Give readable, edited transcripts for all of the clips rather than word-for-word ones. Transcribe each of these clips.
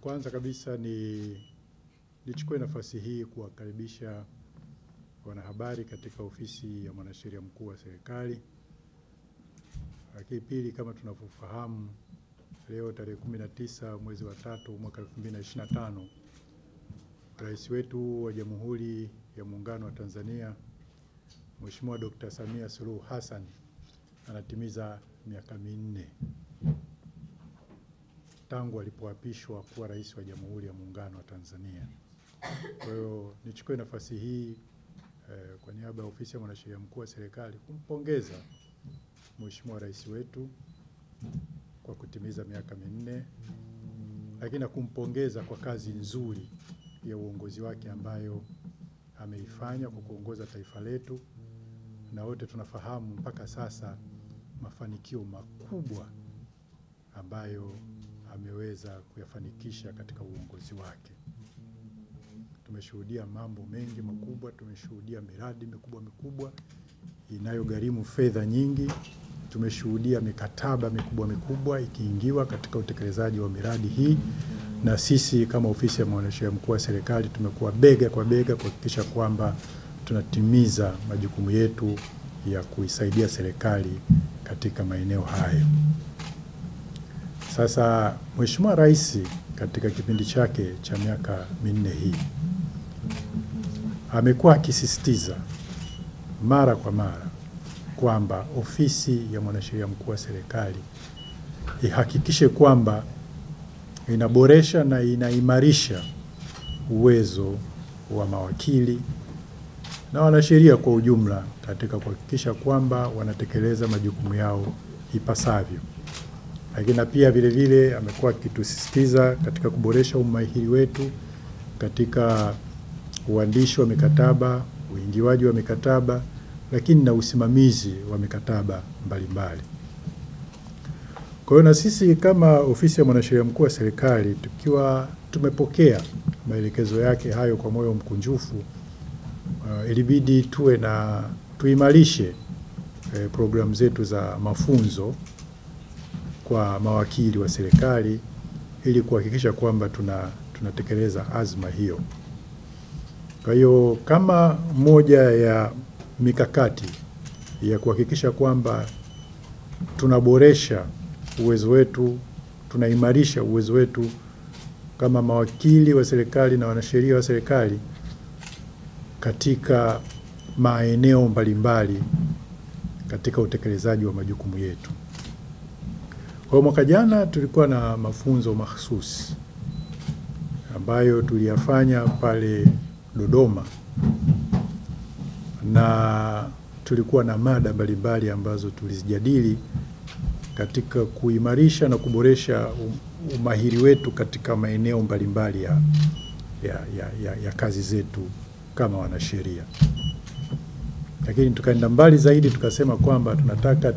Kwanza kabisa nichukue nafasi hii kuwakaribisha wanahabari katika ofisi ya mwanasheria mkuu wa serikali. Lakini pili, kama tunavyofahamu, leo tarehe 19 mwezi wa 3 mwaka 2025, Rais wetu wa Jamhuri ya Muungano wa Tanzania, Mheshimiwa Dr. Samia Suluhu Hassan anatimiza miaka 4 tangu alipoapishwa kuwa rais wa Jamhuri ya Muungano wa Tanzania. Kwa hiyo nichukue nafasi hii kwa niaba ya ofisi ya mwanasheria mkuu wa serikali kumpongeza Mheshimiwa Rais wetu kwa kutimiza miaka 4, lakini na kumpongeza kwa kazi nzuri ya uongozi wake ambayo ameifanya kwa kuongoza taifa letu, na wote tunafahamu mpaka sasa mafanikio makubwa ambayo ameweza kuyafanikisha katika uongozi wake. Tumeshuhudia mambo mengi makubwa, tumeshuhudia miradi mikubwa inayogharimu fedha nyingi, tumeshuhudia mikataba mikubwa ikiingiwa katika utekelezaji wa miradi hii, na sisi kama ofisi ya mwanasheria mkuu wa serikali tumekuwa bega kwa bega kuhakikisha kwamba tunatimiza majukumu yetu ya kuisaidia serikali katika maeneo hayo. Sasa Mheshimiwa Rais katika kipindi chake cha miaka 4 hii amekuwa akisisitiza mara kwa mara kwamba ofisi ya mwanasheria mkuu wa serikali ihakikishe kwamba inaboresha na inaimarisha uwezo wa mawakili na wanasheria kwa ujumla katika kuhakikisha kwamba wanatekeleza majukumu yao ipasavyo. Lakini pia vile amekuwa akitusisitiza katika kuboresha umahiri wetu katika uandishi wa mikataba, uingiwaji wa mikataba, lakini na usimamizi wa mikataba mbalimbali. Kwa hiyo na sisi kama ofisi ya mwanasheria mkuu wa serikali tukiwa tumepokea maelekezo yake hayo kwa moyo mkunjufu, ilibidi tuimarishe programu zetu za mafunzo kwa mawakili wa serikali ili kuhakikisha kwamba tunatekeleza azma hiyo. Kwa hiyo kama moja ya mikakati ya kuhakikisha kwamba tunaboresha uwezo wetu, tunaimarisha uwezo wetu kama mawakili wa serikali na wanasheria wa serikali katika maeneo mbalimbali katika utekelezaji wa majukumu yetu. Kwa mwaka jana tulikuwa na mafunzo mahsusi ambayo tuliyafanya pale Dodoma, na tulikuwa na mada mbalimbali ambazo tulizijadili katika kuimarisha na kuboresha umahiri wetu katika maeneo mbalimbali ya kazi zetu kama wanasheria. Lakini tukaenda mbali zaidi, tukasema kwamba tunataka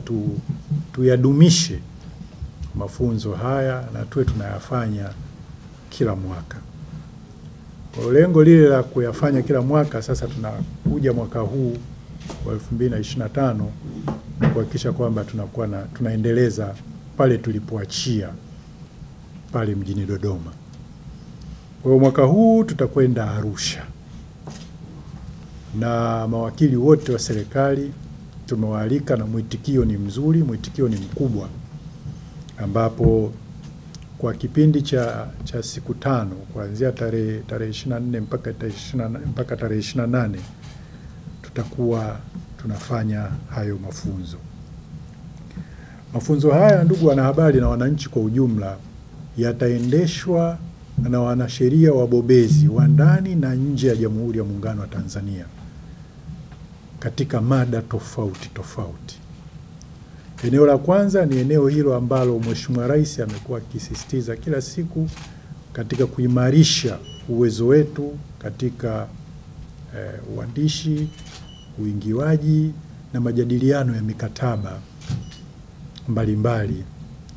tuyadumishe mafunzo haya na tuwe tunayafanya kila mwaka. Kwa lengo lile la kuyafanya kila mwaka, sasa tunakuja mwaka huu wa 2025 kuhakikisha kwamba tunaendeleza pale tulipoachia pale mjini Dodoma. Kwa mwaka huu tutakwenda Arusha, na mawakili wote wa serikali tumewaalika, na mwitikio ni mzuri, mwitikio ni mkubwa, ambapo kwa kipindi cha siku 5 kuanzia tarehe 24 mpaka tarehe 28 tutakuwa tunafanya hayo mafunzo. Mafunzo haya, ndugu wanahabari na wananchi kwa ujumla, yataendeshwa na wanasheria wabobezi wa ndani na nje ya Jamhuri ya Muungano wa Tanzania katika mada tofauti. Eneo la kwanza ni eneo hilo ambalo Mheshimiwa Rais amekuwa akisisitiza kila siku katika kuimarisha uwezo wetu katika uandishi, uingiwaji na majadiliano ya mikataba mbalimbali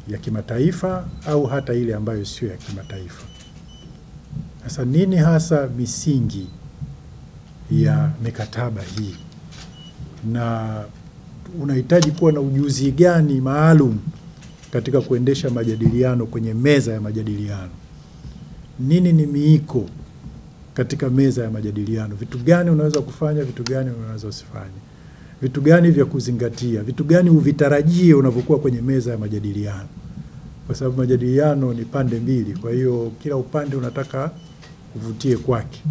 ya kimataifa au hata ile ambayo sio ya kimataifa. Sasa nini hasa misingi ya mikataba hii, na unahitaji kuwa na ujuzi gani maalum katika kuendesha majadiliano kwenye meza ya majadiliano? nini ni miiko katika meza ya majadiliano, vitu gani unaweza kufanya, vitu gani unaweza usifanye, vitu gani vya kuzingatia, vitu gani uvitarajie unapokuwa kwenye meza ya majadiliano, kwa sababu majadiliano ni pande mbili, kwa hiyo kila upande unataka uvutie kwake.